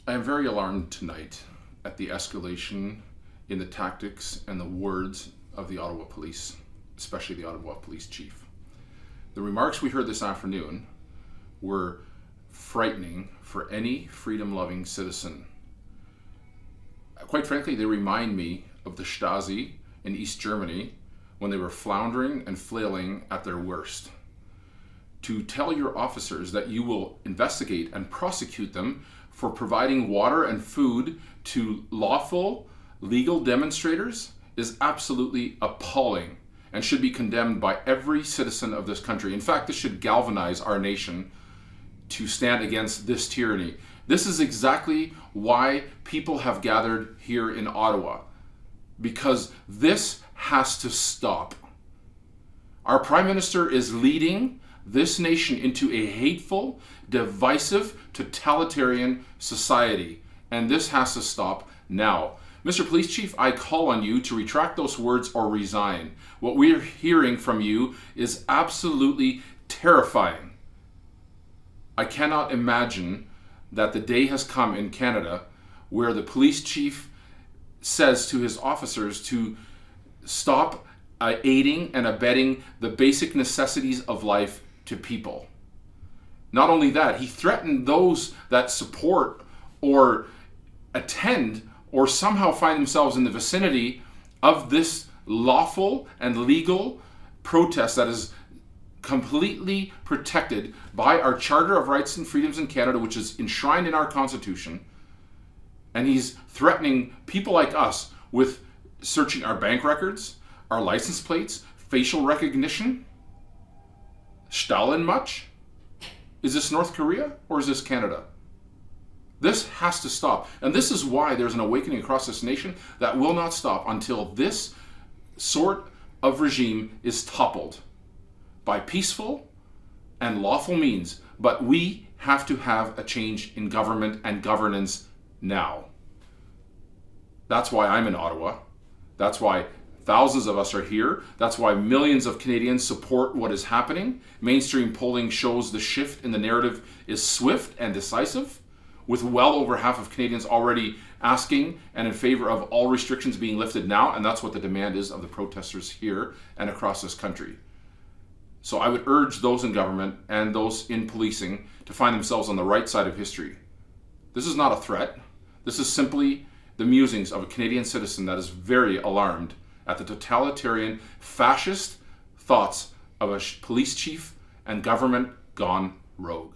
I am very alarmed tonight at the escalation in the tactics and the words of the Ottawa police, especially the Ottawa police chief. The remarks we heard this afternoon were frightening for any freedom-loving citizen. Quite frankly, they remind me of the Stasi in East Germany when they were floundering and flailing at their worst. To tell your officers that you will investigate and prosecute them for providing water and food to lawful, legal demonstrators is absolutely appalling and should be condemned by every citizen of this country. In fact, this should galvanize our nation to stand against this tyranny. This is exactly why people have gathered here in Ottawa, because this has to stop. Our Prime Minister is leading this nation into a hateful, divisive, totalitarian society, and this has to stop now. Mr. Police Chief, I call on you to retract those words or resign. What we're hearing from you is absolutely terrifying. I cannot imagine that the day has come in Canada where the police chief says to his officers to stop aiding and abetting the basic necessities of life to people. Not only that, he threatened those that support or attend or somehow find themselves in the vicinity of this lawful and legal protest that is completely protected by our Charter of Rights and Freedoms in Canada, which is enshrined in our Constitution. And he's threatening people like us with searching our bank records, our license plates, facial recognition. Stalin much? Is this North Korea or is this Canada? This has to stop. And this is why there's an awakening across this nation that will not stop until this sort of regime is toppled by peaceful and lawful means. But we have to have a change in government and governance now. That's why I'm in Ottawa. That's why thousands of us are here. That's why millions of Canadians support what is happening. Mainstream polling shows the shift in the narrative is swift and decisive, with well over half of Canadians already asking and in favor of all restrictions being lifted now, and that's what the demand is of the protesters here and across this country. So I would urge those in government and those in policing to find themselves on the right side of history. This is not a threat. This is simply the musings of a Canadian citizen that is very alarmed at the totalitarian, fascist thoughts of a police chief and government gone rogue.